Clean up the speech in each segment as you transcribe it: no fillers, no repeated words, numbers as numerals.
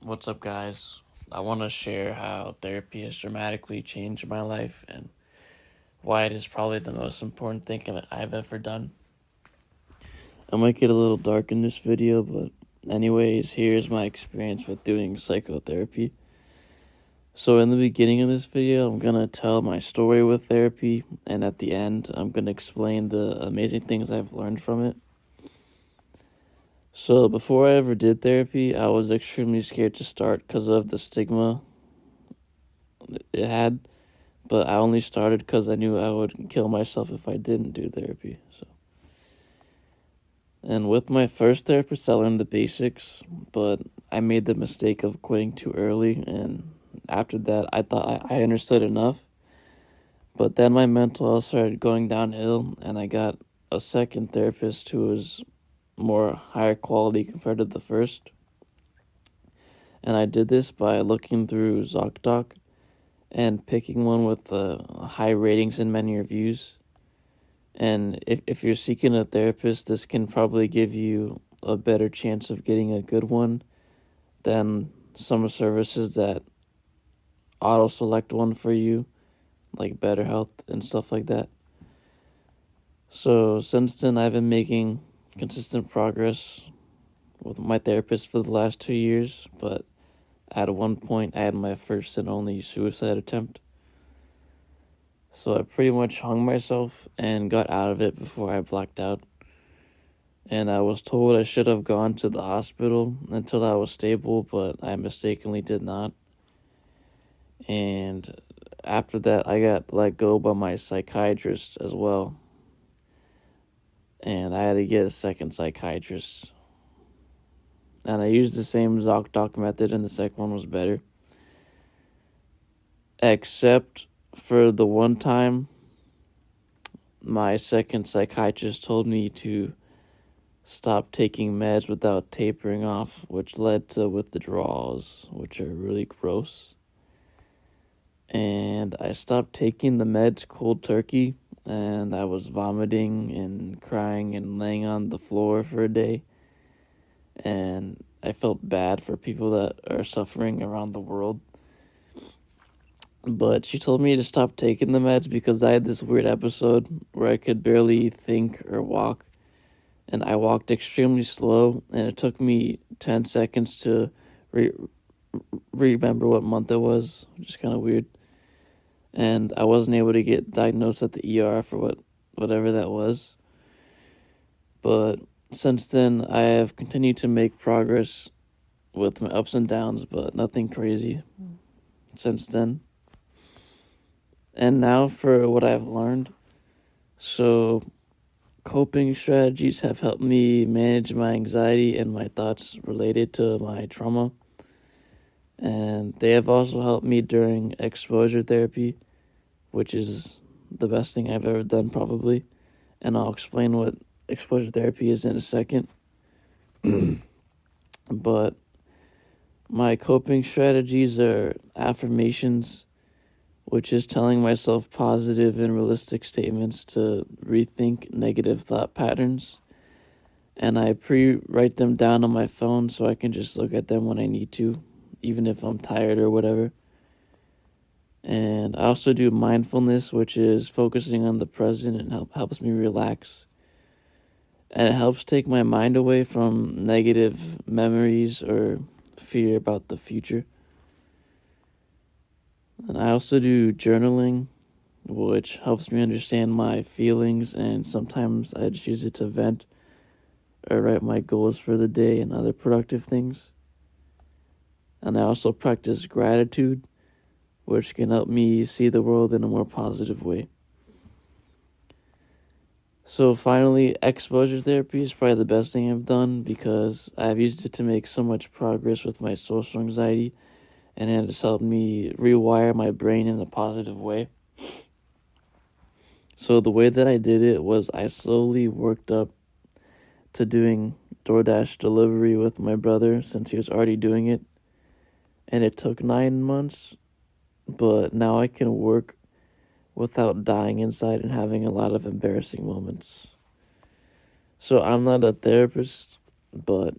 What's up, guys? I want to share how therapy has dramatically changed my life and why it is probably the most important thing I've ever done. I might get a little dark in this video, but anyways, here's my experience with doing psychotherapy. So in the beginning of this video, I'm going to tell my story with therapy, and at the end, I'm going to explain the amazing things I've learned from it. So before I ever did therapy, I was extremely scared to start because of the stigma it had, but I only started because I knew I would kill myself if I didn't do therapy. And with my first therapist, I learned the basics, but I made the mistake of quitting too early, and after that, I thought I understood enough. But then my mental health started going downhill, and I got a second therapist who was more higher quality compared to the first. And I did this by looking through ZocDoc and picking one with high ratings and many reviews. And if you're seeking a therapist, this can probably give you a better chance of getting a good one than some services that auto-select one for you, like BetterHelp and stuff like that. So since then, I've been making consistent progress with my therapist for the last 2 years, but at one point I had my first and only suicide attempt. So I pretty much hung myself and got out of it before I blacked out. And I was told I should have gone to the hospital until I was stable, but I mistakenly did not. And after that, I got let go by my psychiatrist as well. And I had to get a second psychiatrist. And I used the same ZocDoc method, and the second one was better. Except for the one time, my second psychiatrist told me to stop taking meds without tapering off, which led to withdrawals, which are really gross. And I stopped taking the meds cold turkey, and I was vomiting and crying and laying on the floor for a day. And I felt bad for people that are suffering around the world. But she told me to stop taking the meds because I had this weird episode where I could barely think or walk. And I walked extremely slow, and it took me 10 seconds to remember what month it was, which is kind of weird. And I wasn't able to get diagnosed at the ER for whatever that was. But since then, I have continued to make progress with my ups and downs, but nothing crazy since then. And now for what I've learned. So, coping strategies have helped me manage my anxiety and my thoughts related to my trauma. And they have also helped me during exposure therapy, which is the best thing I've ever done probably. And I'll explain what exposure therapy is in a second. But my coping strategies are affirmations, which is telling myself positive and realistic statements to rethink negative thought patterns. And I write them down on my phone so I can just look at them when I need to, even if I'm tired or whatever. And I also do mindfulness, which is focusing on the present and helps me relax. And it helps take my mind away from negative memories or fear about the future. And I also do journaling, which helps me understand my feelings, and sometimes I just use it to vent or write my goals for the day and other productive things. And I also practice gratitude, which can help me see the world in a more positive way. So finally, exposure therapy is probably the best thing I've done because I've used it to make so much progress with my social anxiety, and it has helped me rewire my brain in a positive way. So the way that I did it was I slowly worked up to doing DoorDash delivery with my brother since he was already doing it. And it took 9 months, but now I can work without dying inside and having a lot of embarrassing moments. So I'm not a therapist, but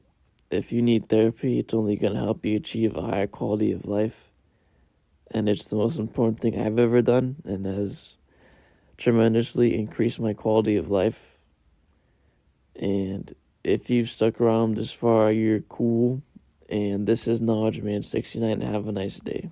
if you need therapy, it's only going to help you achieve a higher quality of life. And it's the most important thing I've ever done and has tremendously increased my quality of life. And if you've stuck around this far, you're cool. And this is Knowledge Man 69. Have a nice day.